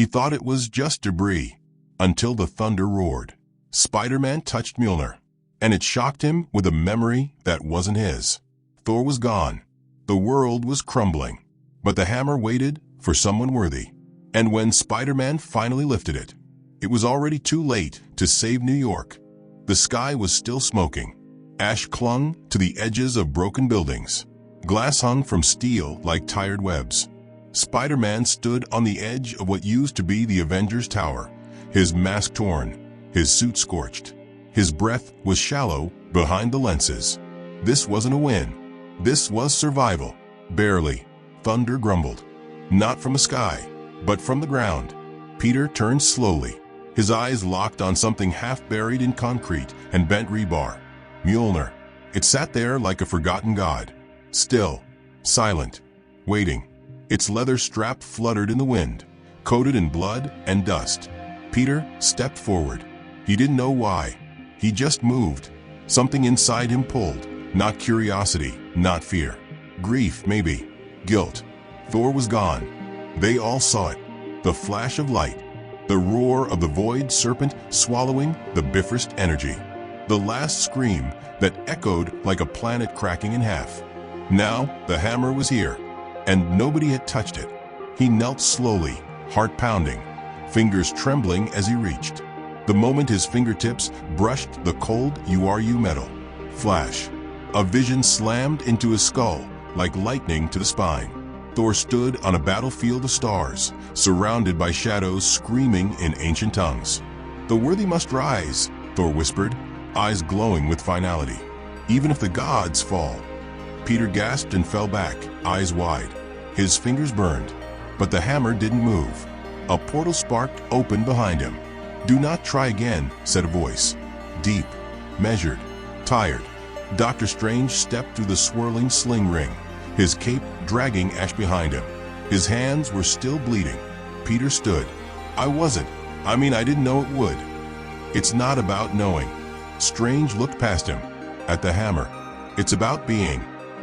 He thought it was just debris, until the thunder roared. Spider-Man touched Mjolnir, and it shocked him with a memory that wasn't his. Thor was gone. The world was crumbling. But the hammer waited for someone worthy. And when Spider-Man finally lifted it, it was already too late to save New York. The sky was still smoking. Ash clung to the edges of broken buildings. Glass hung from steel like tired webs. Spider-Man stood on the edge of what used to be the Avengers Tower, his mask torn, his suit scorched. His breath was shallow behind the lenses. This wasn't a win. This was survival. Barely. Thunder grumbled. Not from the sky, but from the ground. Peter turned slowly. His eyes locked on something half buried in concrete and bent rebar. Mjolnir. It sat there like a forgotten god. Still. Silent. Waiting. Its leather strap fluttered in the wind, coated in blood and dust. Peter stepped forward. He didn't know why. He just moved. Something inside him pulled. Not curiosity, not fear. Grief, maybe. Guilt. Thor was gone. They all saw it. The flash of light. The roar of the void serpent swallowing the Bifrost energy. The last scream that echoed like a planet cracking in half. Now the hammer was here, and nobody had touched it. He knelt slowly, heart pounding, fingers trembling as he reached. The moment his fingertips brushed the cold URU metal. Flash. A vision slammed into his skull like lightning to the spine. Thor stood on a battlefield of stars, surrounded by shadows screaming in ancient tongues. "The worthy must rise," Thor whispered, eyes glowing with finality. "Even if the gods fall." Peter gasped and fell back, eyes wide. His fingers burned, but the hammer didn't move. A portal sparked open behind him. "Do not try again," said a voice. Deep, measured, tired. Dr. Strange stepped through the swirling sling ring, his cape dragging Ash behind him. His hands were still bleeding. Peter stood. I didn't know it would." "It's not about knowing." Strange looked past him, at the hammer. "It's about being."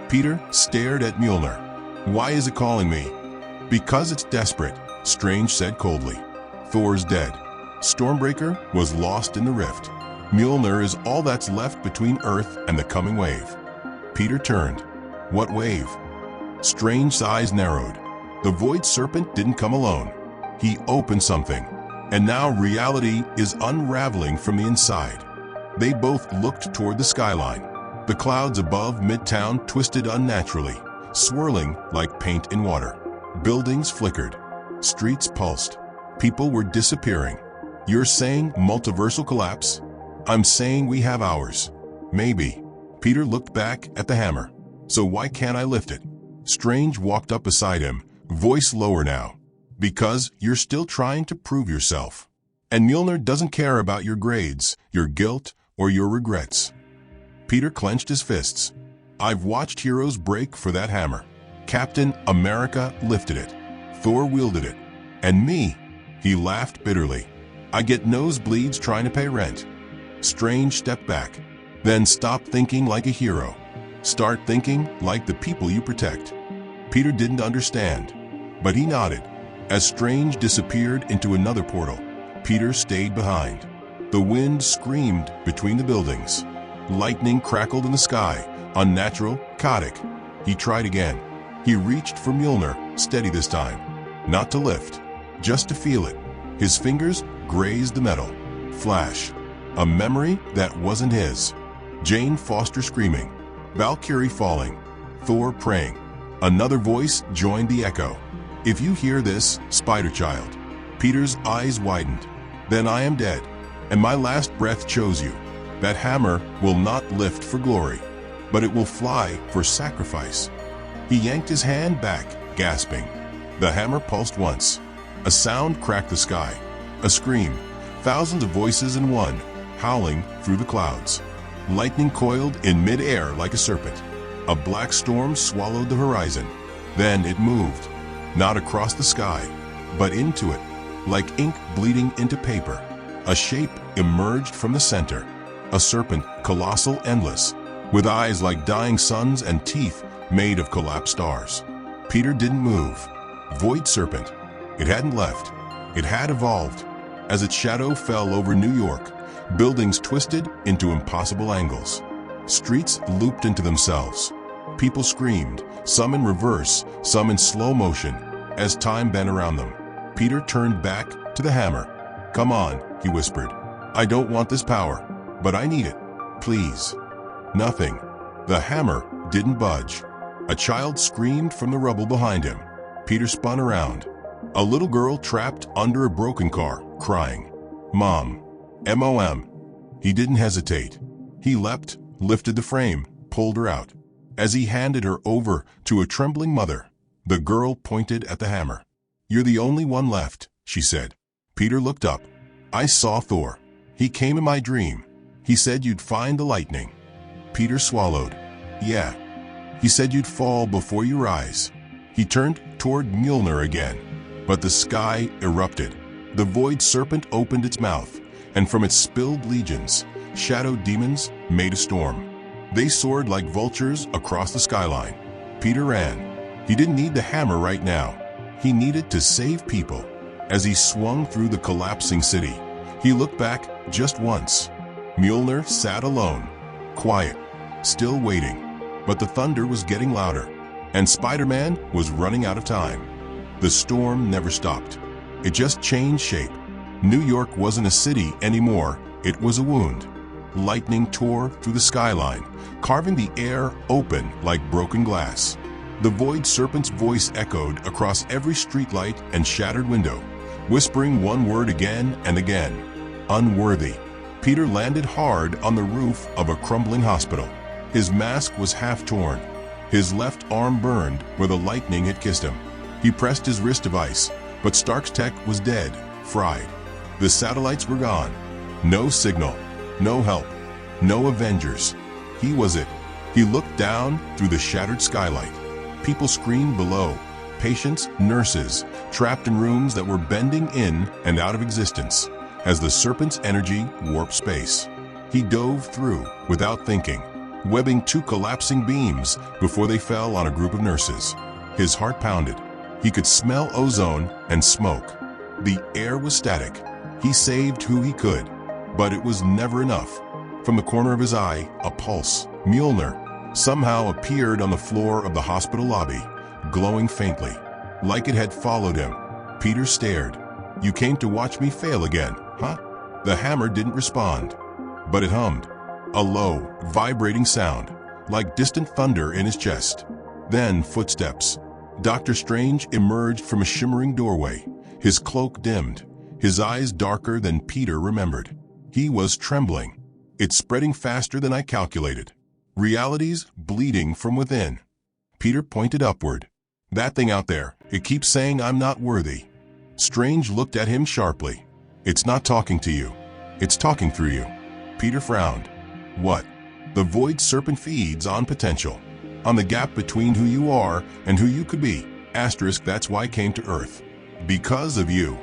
Peter stared at Mjolnir. "Why is it calling me?" "Because it's desperate," Strange said coldly. "Thor's dead. Stormbreaker was lost in the rift. Mjolnir is all that's left between Earth and the coming wave." Peter turned. "What wave?" Strange's eyes narrowed. The void serpent didn't come alone. He opened something, and now reality is unraveling from the inside. They both looked toward the skyline. The clouds above Midtown twisted unnaturally, swirling like paint in water. Buildings flickered. Streets pulsed. People were disappearing. "You're saying multiversal collapse?" "I'm saying we have ours." "Maybe." Peter looked back at the hammer. "So why can't I lift it?" Strange walked up beside him, voice lower now. "Because you're still trying to prove yourself. And Mjolnir doesn't care about your grades, your guilt, or your regrets." Peter clenched his fists. "I've watched heroes break for that hammer. Captain America lifted it. Thor wielded it. And me?" He laughed bitterly. "I get nosebleeds trying to pay rent." Strange stepped back. "Then stop thinking like a hero. Start thinking like the people you protect." Peter didn't understand, but he nodded. As Strange disappeared into another portal, Peter stayed behind. The wind screamed between the buildings. Lightning crackled in the sky, unnatural, chaotic. He tried again. He reached for Mjolnir, steady this time. Not to lift, just to feel it. His fingers grazed the metal. Flash. A memory that wasn't his. Jane Foster screaming. Valkyrie falling. Thor praying. Another voice joined the echo. "If you hear this, Spider-Child." Peter's eyes widened. "Then I am dead, and my last breath chose you. That hammer will not lift for glory, but it will fly for sacrifice." He yanked his hand back, gasping. The hammer pulsed once. A sound cracked the sky. A scream. Thousands of voices in one, howling through the clouds. Lightning coiled in mid-air like a serpent. A black storm swallowed the horizon. Then it moved, not across the sky, but into it, like ink bleeding into paper. A shape emerged from the center. A serpent, colossal, endless, with eyes like dying suns and teeth made of collapsed stars. Peter didn't move. Void serpent. It hadn't left. It had evolved. As its shadow fell over New York, buildings twisted into impossible angles. Streets looped into themselves. People screamed, some in reverse, some in slow motion, as time bent around them. Peter turned back to the hammer. "Come on," he whispered. "I don't want this power, but I need it. Please." Nothing. The hammer didn't budge. A child screamed from the rubble behind him. Peter spun around. A little girl trapped under a broken car, crying. "Mom. M-O-M." He didn't hesitate. He leapt, lifted the frame, pulled her out. As he handed her over to a trembling mother, the girl pointed at the hammer. "You're the only one left," she said. Peter looked up. "I saw Thor. He came in my dream. He said you'd find the lightning." Peter swallowed. "Yeah. He said you'd fall before you rise." He turned toward Mjolnir again, but the sky erupted. The void serpent opened its mouth, and from its spilled legions, shadow demons made a storm. They soared like vultures across the skyline. Peter ran. He didn't need the hammer right now. He needed to save people. As he swung through the collapsing city, he looked back just once. Mjolnir sat alone, quiet, still waiting. But the thunder was getting louder, and Spider-Man was running out of time. The storm never stopped. It just changed shape. New York wasn't a city anymore, it was a wound. Lightning tore through the skyline, carving the air open like broken glass. The void serpent's voice echoed across every streetlight and shattered window, whispering one word again and again: unworthy. Peter landed hard on the roof of a crumbling hospital. His mask was half torn. His left arm burned where the lightning had kissed him. He pressed his wrist device, but Stark's tech was dead, fried. The satellites were gone. No signal, no help, no Avengers. He was it. He looked down through the shattered skylight. People screamed below, patients, nurses, trapped in rooms that were bending in and out of existence as the serpent's energy warped space. He dove through without thinking, webbing two collapsing beams before they fell on a group of nurses. His heart pounded. He could smell ozone and smoke. The air was static. He saved who he could, but it was never enough. From the corner of his eye, a pulse. Mjolnir somehow appeared on the floor of the hospital lobby, glowing faintly, like it had followed him. Peter stared. "You came to watch me fail again, huh?" The hammer didn't respond, but it hummed, a low, vibrating sound, like distant thunder in his chest. Then footsteps. Dr. Strange emerged from a shimmering doorway, his cloak dimmed, his eyes darker than Peter remembered. He was trembling. "It's spreading faster than I calculated. Reality's bleeding from within." Peter pointed upward. "That thing out there, it keeps saying I'm not worthy." Strange looked at him sharply. "It's not talking to you. It's talking through you." Peter frowned. "What?" "The void serpent feeds on potential. On the gap between who you are and who you could be. Asterisk, that's why I came to Earth. Because of you."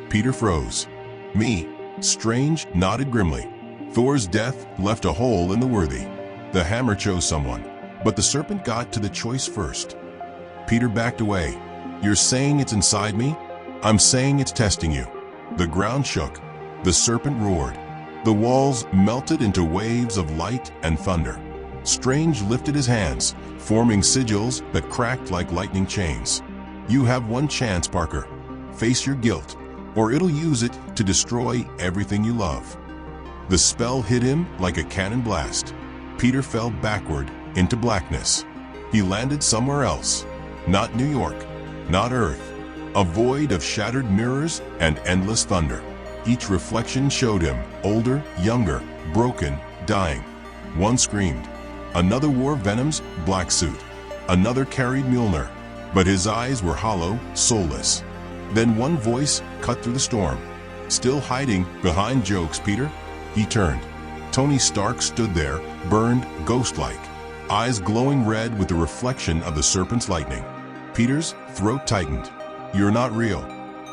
Peter froze. "Me?" Strange nodded grimly. "Thor's death left a hole in the worthy. The hammer chose someone, but the serpent got to the choice first." Peter backed away. "You're saying it's inside me?" "I'm saying it's testing you." The ground shook. The serpent roared. The walls melted into waves of light and thunder. Strange lifted his hands, forming sigils that cracked like lightning chains. "You have one chance, Parker. Face your guilt, or it'll use it to destroy everything you love." The spell hit him like a cannon blast. Peter fell backward into blackness. He landed somewhere else. Not New York, not Earth. A void of shattered mirrors and endless thunder. Each reflection showed him older, younger, broken, dying. One screamed. Another wore Venom's black suit. Another carried Mjolnir, but his eyes were hollow, soulless. Then one voice cut through the storm. "Still hiding behind jokes, Peter?" He turned. Tony Stark stood there, burned ghost-like, eyes glowing red with the reflection of the serpent's lightning. Peter's throat tightened. "You're not real."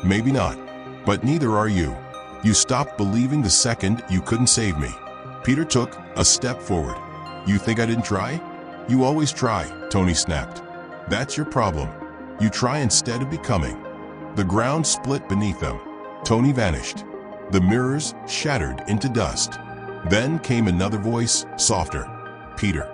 "Maybe not, but neither are you. You stopped believing the second you couldn't save me." Peter took a step forward. "You think I didn't try?" "You always try," Tony snapped. "That's your problem. You try instead of becoming." The ground split beneath them. Tony vanished. The mirrors shattered into dust. Then came another voice, softer. Peter.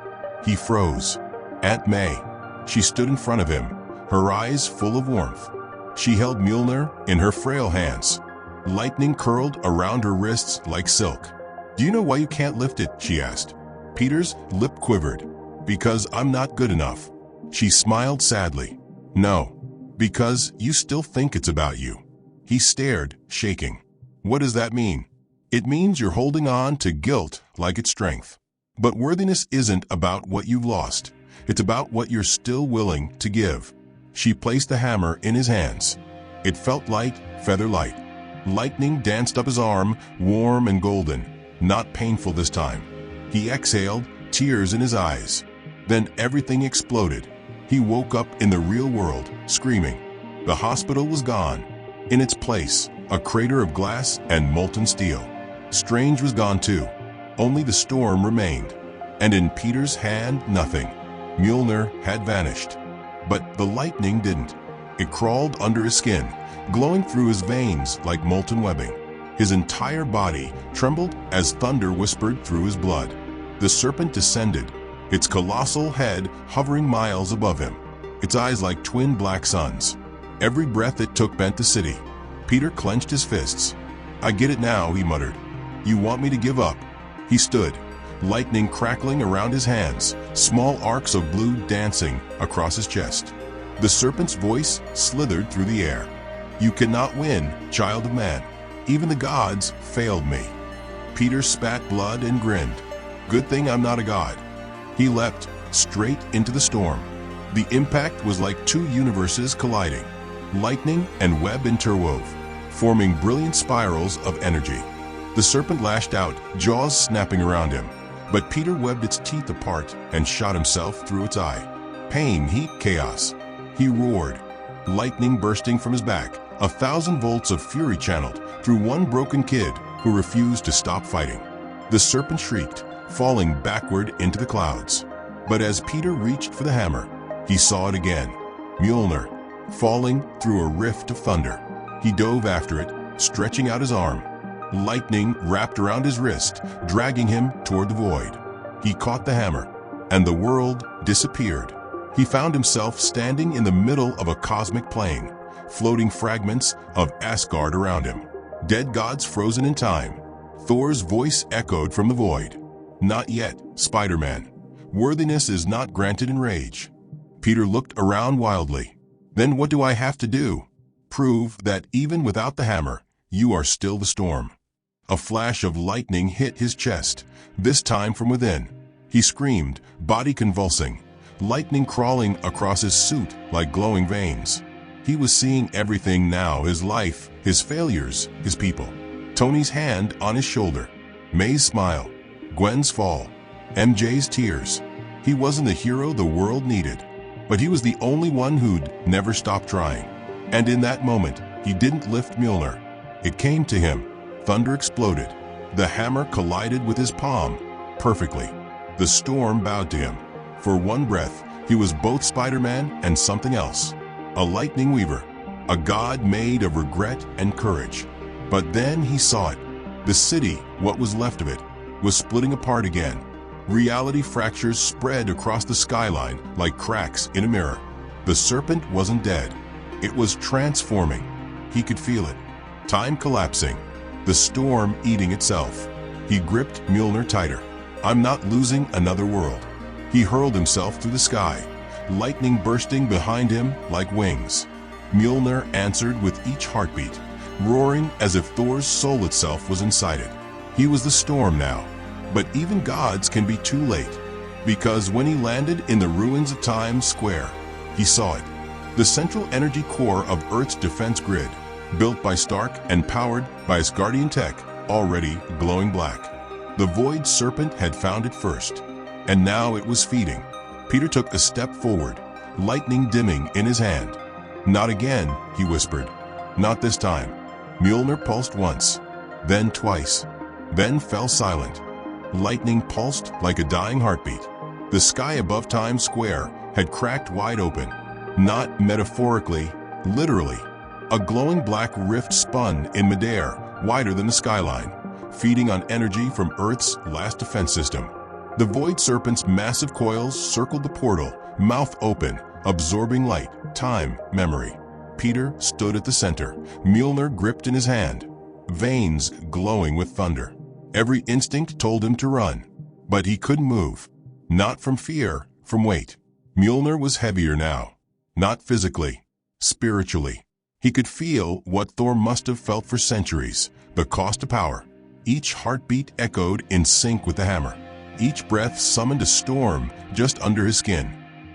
He froze. Aunt May. She stood in front of him, her eyes full of warmth. She held Mjolnir in her frail hands. Lightning curled around her wrists like silk. "Do you know why you can't lift it?" she asked. Peter's lip quivered. "Because I'm not good enough." She smiled sadly. "No, because you still think it's about you." He stared, shaking. "What does that mean?" "It means you're holding on to guilt like it's strength. But worthiness isn't about what you've lost. It's about what you're still willing to give." She placed the hammer in his hands. It felt light, feather light. Lightning danced up his arm, warm and golden, not painful this time. He exhaled, tears in his eyes. Then everything exploded. He woke up in the real world, screaming. The hospital was gone. In its place, a crater of glass and molten steel. Strange was gone too. Only the storm remained. And in Peter's hand, nothing. Mjolnir had vanished. But the lightning didn't. It crawled under his skin, glowing through his veins like molten webbing. His entire body trembled as thunder whispered through his blood. The serpent descended, its colossal head hovering miles above him, its eyes like twin black suns. Every breath it took bent the city. Peter clenched his fists. "I get it now," he muttered. "You want me to give up?" He stood, lightning crackling around his hands, small arcs of blue dancing across his chest. The serpent's voice slithered through the air. "You cannot win, child of man. Even the gods failed me." Peter spat blood and grinned. "Good thing I'm not a god." He leapt straight into the storm. The impact was like two universes colliding. Lightning and web interwove, forming brilliant spirals of energy. The serpent lashed out, jaws snapping around him. But Peter webbed its teeth apart and shot himself through its eye. Pain, heat, chaos. He roared, lightning bursting from his back, 1,000 volts of fury channeled through one broken kid who refused to stop fighting. The serpent shrieked, falling backward into the clouds. But as Peter reached for the hammer, he saw it again. Mjolnir, falling through a rift of thunder. He dove after it, stretching out his arm. Lightning wrapped around his wrist, dragging him toward the void. He caught the hammer, and the world disappeared. He found himself standing in the middle of a cosmic plane, floating fragments of Asgard around him. Dead gods frozen in time. Thor's voice echoed from the void. "Not yet, Spider-Man. Worthiness is not granted in rage." Peter looked around wildly. "Then what do I have to do?" "Prove that even without the hammer, you are still the storm." A flash of lightning hit his chest, this time from within. He screamed, body convulsing, lightning crawling across his suit like glowing veins. He was seeing everything now, his life, his failures, his people. Tony's hand on his shoulder, May's smile, Gwen's fall, MJ's tears. He wasn't the hero the world needed, but he was the only one who'd never stopped trying. And in that moment, he didn't lift Mjolnir. It came to him. Thunder exploded. The hammer collided with his palm, perfectly. The storm bowed to him. For one breath, he was both Spider-Man and something else. A lightning weaver, a god made of regret and courage. But then he saw it. The city, what was left of it, was splitting apart again. Reality fractures spread across the skyline like cracks in a mirror. The serpent wasn't dead. It was transforming. He could feel it. Time collapsing. The storm eating itself. He gripped Mjolnir tighter. "I'm not losing another world." He hurled himself through the sky, lightning bursting behind him like wings. Mjolnir answered with each heartbeat, roaring as if Thor's soul itself was inside it. He was the storm now. But even gods can be too late, because when he landed in the ruins of Times Square, he saw it. The central energy core of Earth's defense grid, built by Stark and powered by Asgardian tech, already glowing black. The Void Serpent had found it first, and now it was feeding. Peter took a step forward, lightning dimming in his hand. "Not again," he whispered. "Not this time." Mjolnir pulsed once, then twice, then fell silent. Lightning pulsed like a dying heartbeat. The sky above Times Square had cracked wide open, not metaphorically, literally. A glowing black rift spun in midair, wider than the skyline, feeding on energy from Earth's last defense system. The Void Serpent's massive coils circled the portal, mouth open, absorbing light, time, memory. Peter stood at the center, Mjolnir gripped in his hand, veins glowing with thunder. Every instinct told him to run, but he couldn't move. Not from fear, from weight. Mjolnir was heavier now. Not physically, spiritually. He could feel what Thor must have felt for centuries, the cost of power. Each heartbeat echoed in sync with the hammer. Each breath summoned a storm just under his skin.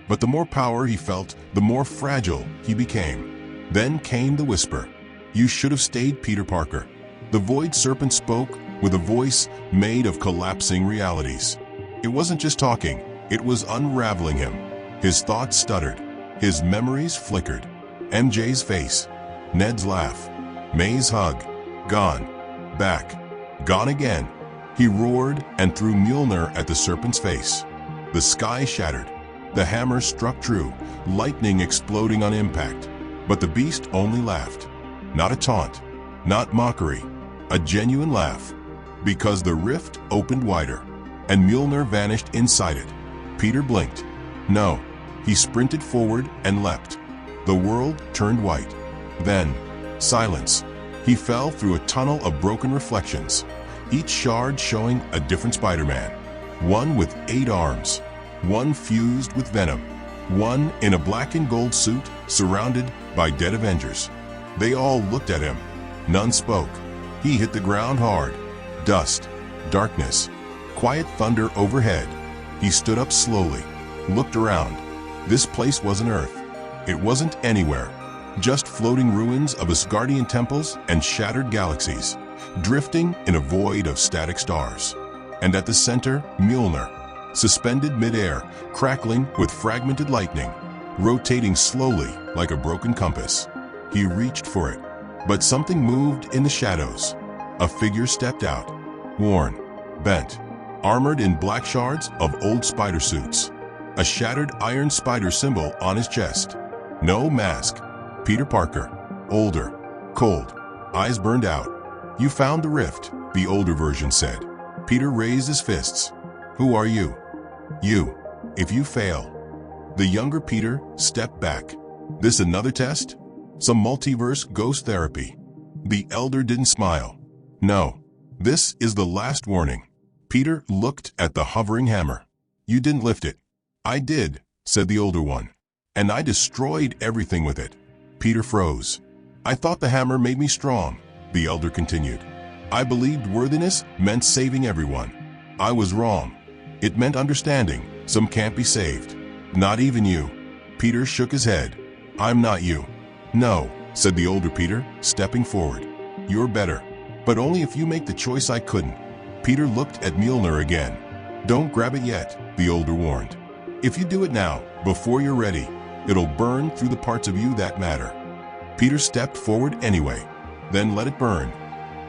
But the more power he felt, the more fragile he became. Then came the whisper. "You should have stayed, Peter Parker." The Void Serpent spoke with a voice made of collapsing realities. It wasn't just talking, it was unraveling him. His thoughts stuttered, his memories flickered. MJ's face, Ned's laugh, May's hug, gone, back, gone again. He roared and threw Mjolnir at the serpent's face. The sky shattered. The hammer struck true, lightning exploding on impact. But the beast only laughed. Not a taunt, not mockery, a genuine laugh. Because the rift opened wider, and Mjolnir vanished inside it. Peter blinked. No, he sprinted forward and leapt. The world turned white. Then, silence. He fell through a tunnel of broken reflections, each shard showing a different Spider-Man. One with 8 arms, one fused with venom, one in a black and gold suit surrounded by dead Avengers. They all looked at him. None spoke. He hit the ground hard. Dust, darkness, quiet thunder overhead. He stood up slowly, looked around. This place wasn't Earth. It wasn't anywhere. Just floating ruins of Asgardian temples and shattered galaxies, drifting in a void of static stars. And at the center, Mjolnir, suspended midair, crackling with fragmented lightning, rotating slowly like a broken compass. He reached for it, but something moved in the shadows. A figure stepped out, worn, bent, armored in black shards of old spider suits. A shattered iron spider symbol on his chest. No mask. Peter Parker, older, cold, eyes burned out. "You found the rift," the older version said. Peter raised his fists. "Who are you?" "You. If you fail." The younger Peter stepped back. "This another test? Some multiverse ghost therapy?" The elder didn't smile. "No. This is the last warning." Peter looked at the hovering hammer. "You didn't lift it." "I did," said the older one. "And I destroyed everything with it." Peter froze. "I thought the hammer made me strong," the elder continued. "I believed worthiness meant saving everyone. I was wrong. It meant understanding. Some can't be saved. Not even you." Peter shook his head. "I'm not you." "No," said the older Peter, stepping forward. "You're better. But only if you make the choice I couldn't." Peter looked at Mjolnir again. "Don't grab it yet," the older warned. "If you do it now, before you're ready, it'll burn through the parts of you that matter." Peter stepped forward anyway, then let it burn.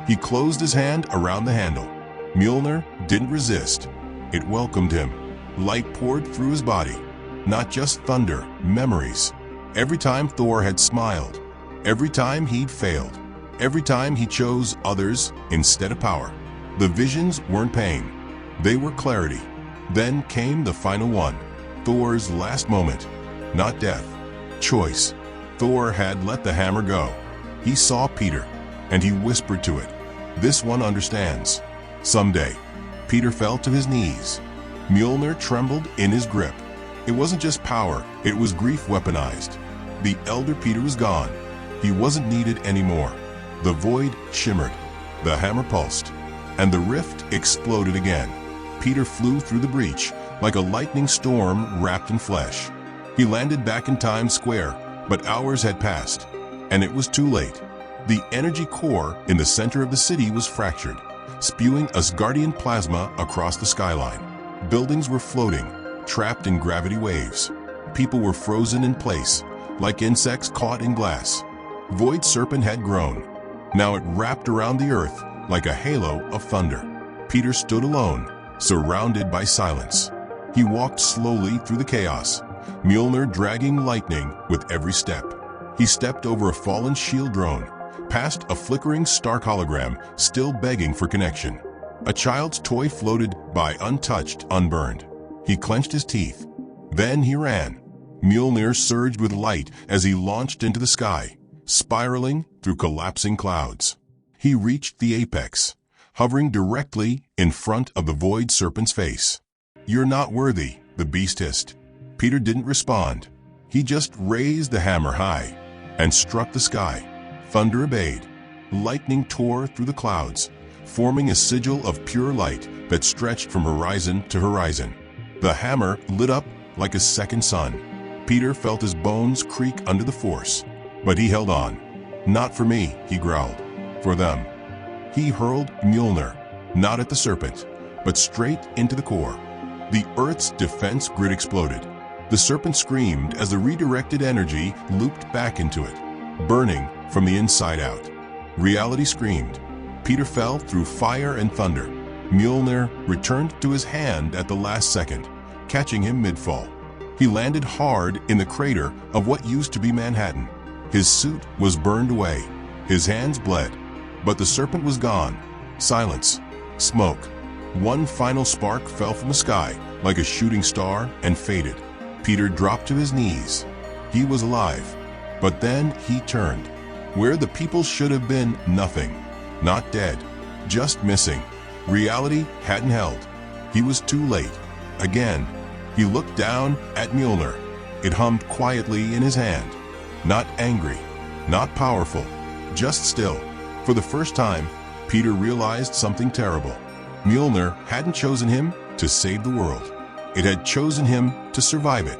He closed his hand around the handle. Mjolnir didn't resist. It welcomed him. Light poured through his body. Not just thunder, memories. Every time Thor had smiled. Every time he'd failed. Every time he chose others instead of power. The visions weren't pain. They were clarity. Then came the final one. Thor's last moment. Not death. Choice. Thor had let the hammer go. He saw Peter, and he whispered to it, "This one understands." Someday. Peter fell to his knees. Mjolnir trembled in his grip. It wasn't just power, it was grief weaponized. The elder Peter was gone. He wasn't needed anymore. The void shimmered. The hammer pulsed. And the rift exploded again. Peter flew through the breach, like a lightning storm wrapped in flesh. He landed back in Times Square, but hours had passed, and it was too late. The energy core in the center of the city was fractured, spewing Asgardian plasma across the skyline. Buildings were floating, trapped in gravity waves. People were frozen in place, like insects caught in glass. Void Serpent had grown. Now it wrapped around the earth like a halo of thunder. Peter stood alone, surrounded by silence. He walked slowly through the chaos, Mjolnir dragging lightning with every step. He stepped over a fallen shield drone, past a flickering Stark hologram still begging for connection. A child's toy floated by untouched, unburned. He clenched his teeth. Then he ran. Mjolnir surged with light as he launched into the sky, spiraling through collapsing clouds. He reached the apex, hovering directly in front of the Void Serpent's face. "You're not worthy," the beast hissed. Peter didn't respond. He just raised the hammer high and struck the sky. Thunder obeyed. Lightning tore through the clouds, forming a sigil of pure light that stretched from horizon to horizon. The hammer lit up like a second sun. Peter felt his bones creak under the force, but he held on. "Not for me," he growled. "For them." He hurled Mjolnir, not at the serpent, but straight into the core. The Earth's defense grid exploded. The serpent screamed as the redirected energy looped back into it, burning from the inside out. Reality screamed. Peter fell through fire and thunder. Mjolnir returned to his hand at the last second, catching him mid-fall. He landed hard in the crater of what used to be Manhattan. His suit was burned away. His hands bled. But the serpent was gone. Silence. Smoke. One final spark fell from the sky like a shooting star and faded. Peter dropped to his knees. He was alive. But then he turned. Where the people should have been, nothing. Not dead. Just missing. Reality hadn't held. He was too late. Again, he looked down at Mjolnir. It hummed quietly in his hand. Not angry. Not powerful. Just still. For the first time, Peter realized something terrible. Mjolnir hadn't chosen him to save the world. It had chosen him to survive it.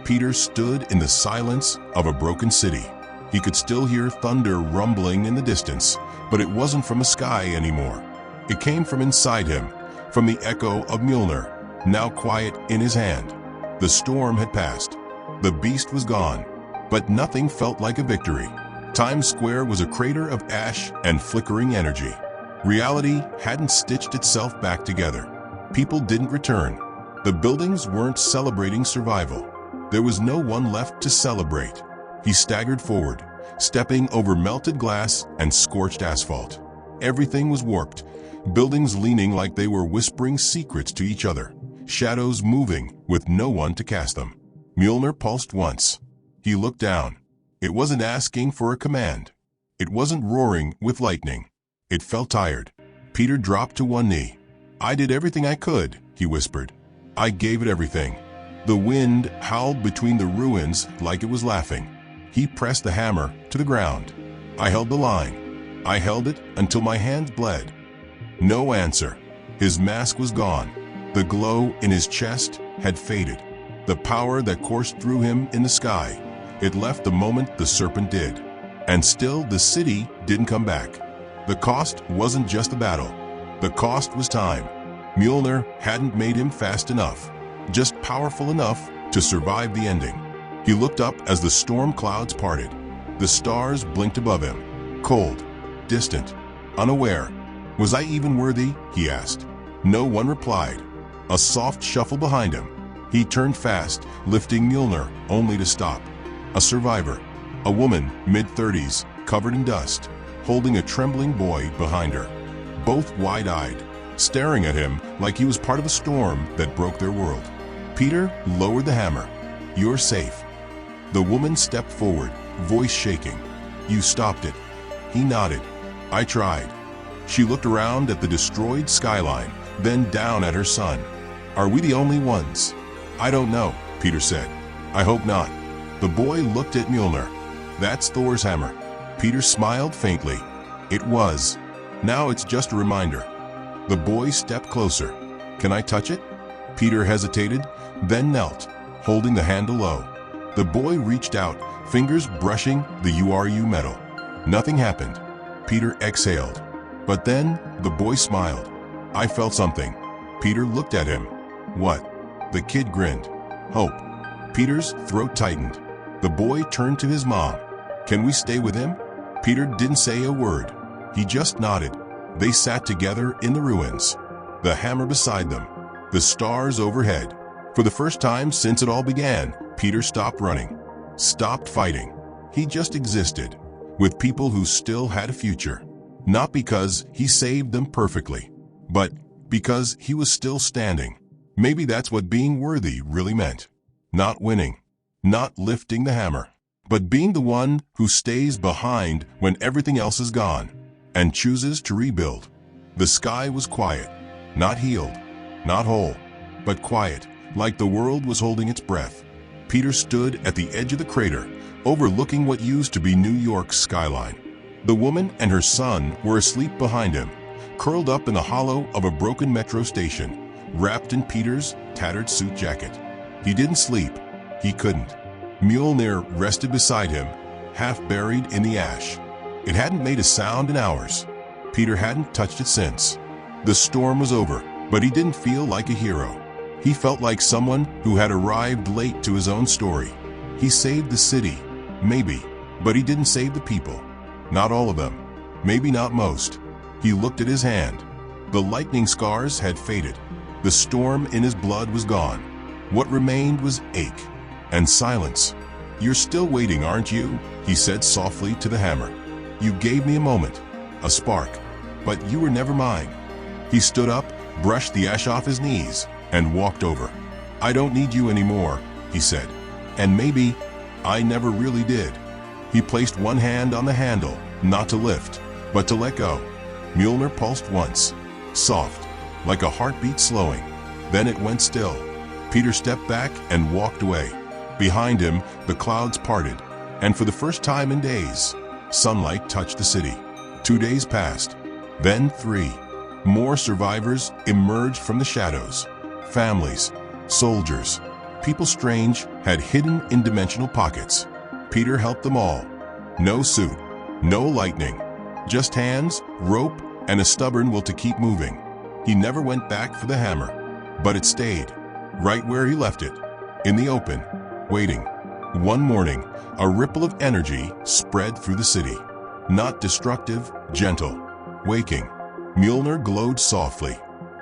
Peter stood in the silence of a broken city. He could still hear thunder rumbling in the distance, but it wasn't from the sky anymore. It came from inside him, from the echo of Mjolnir, now quiet in his hand. The storm had passed. The beast was gone, but nothing felt like a victory. Times Square was a crater of ash and flickering energy. Reality hadn't stitched itself back together. People didn't return. The buildings weren't celebrating survival. There was no one left to celebrate. He staggered forward, stepping over melted glass and scorched asphalt. Everything was warped, buildings leaning like they were whispering secrets to each other, shadows moving with no one to cast them. Mjolnir pulsed once. He looked down. It wasn't asking for a command. It wasn't roaring with lightning. It felt tired. Peter dropped to one knee. "I did everything I could," he whispered. "I gave it everything." The wind howled between the ruins like it was laughing. He pressed the hammer to the ground. "I held the line. I held it until my hands bled." No answer. His mask was gone. The glow in his chest had faded. The power that coursed through him in the sky, it left the moment the serpent did. And still the city didn't come back. The cost wasn't just the battle. The cost was time. Mjolnir hadn't made him fast enough, just powerful enough to survive the ending. He looked up as the storm clouds parted. The stars blinked above him, cold, distant, unaware. "Was I even worthy?" he asked. No one replied. A soft shuffle behind him. He turned fast, lifting Mjolnir, only to stop. A survivor, a woman, mid-30s, covered in dust, holding a trembling boy behind her. Both wide-eyed, staring at him like he was part of a storm that broke their world. Peter lowered the hammer. "You're safe." The woman stepped forward, voice shaking. "You stopped it." He nodded. "I tried." She looked around at the destroyed skyline, then down at her son. "Are we the only ones?" "I don't know," Peter said. "I hope not." The boy looked at Mjolnir. "That's Thor's hammer." Peter smiled faintly. It was. Now it's just a reminder. The boy stepped closer. "Can I touch it?" Peter hesitated, then knelt, holding the handle low. The boy reached out, fingers brushing the URU metal. Nothing happened. Peter exhaled. But then the boy smiled. "I felt something." Peter looked at him. "What?" The kid grinned. "Hope." Peter's throat tightened. The boy turned to his mom. "Can we stay with him?" Peter didn't say a word. He just nodded. They sat together in the ruins, the hammer beside them, the stars overhead. For the first time since it all began, Peter stopped running, stopped fighting. He just existed, with people who still had a future. Not because he saved them perfectly, but because he was still standing. Maybe that's what being worthy really meant. Not winning, not lifting the hammer, but being the one who stays behind when everything else is gone and chooses to rebuild. The sky was quiet, not healed, not whole, but quiet, like the world was holding its breath. Peter stood at the edge of the crater, overlooking what used to be New York's skyline. The woman and her son were asleep behind him, curled up in the hollow of a broken metro station, wrapped in Peter's tattered suit jacket. He didn't sleep. He couldn't. Mjolnir rested beside him, half buried in the ash. It hadn't made a sound in hours. Peter hadn't touched it since. The storm was over, but he didn't feel like a hero. He felt like someone who had arrived late to his own story. He saved the city, maybe, but he didn't save the people. Not all of them. Maybe not most. He looked at his hand. The lightning scars had faded. The storm in his blood was gone. What remained was ache and silence. "You're still waiting, aren't you?" he said softly to the hammer. "You gave me a moment, a spark, but you were never mine." He stood up, brushed the ash off his knees, and walked over. "I don't need you anymore," he said. "And maybe I never really did." He placed one hand on the handle, not to lift, but to let go. Mjolnir pulsed once, soft, like a heartbeat slowing. Then it went still. Peter stepped back and walked away. Behind him, the clouds parted, and for the first time in days, sunlight touched the city. 2 days passed, then 3. More survivors emerged from the shadows. Families, soldiers, people strange had hidden in dimensional pockets. Peter helped them all. No suit, no lightning, just hands, rope, and a stubborn will to keep moving. He never went back for the hammer, but it stayed, right where he left it, in the open, waiting. One morning, a ripple of energy spread through the city. Not destructive, gentle, waking. Mjolnir glowed softly,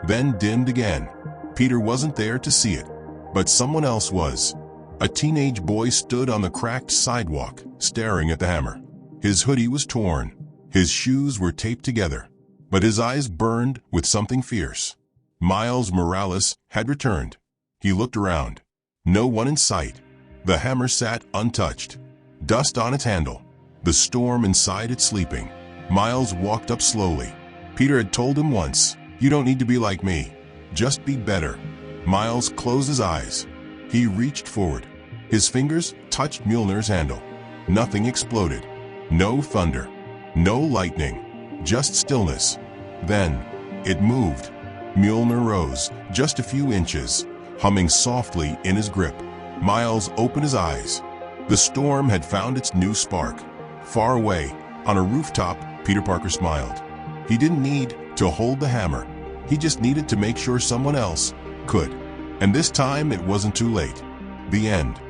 then dimmed again. Peter wasn't there to see it, but someone else was. A teenage boy stood on the cracked sidewalk, staring at the hammer. His hoodie was torn, his shoes were taped together, but his eyes burned with something fierce. Miles Morales had returned. He looked around. No one in sight. The hammer sat untouched, dust on its handle, the storm inside it sleeping. Miles walked up slowly. Peter had told him once, "You don't need to be like me. Just be better." Miles closed his eyes. He reached forward. His fingers touched Mjolnir's handle. Nothing exploded. No thunder. No lightning. Just stillness. Then, it moved. Mjolnir rose, just a few inches, humming softly in his grip. Miles opened his eyes. The storm had found its new spark. Far away, on a rooftop, Peter Parker smiled. He didn't need to hold the hammer. He just needed to make sure someone else could. And this time it wasn't too late. The end.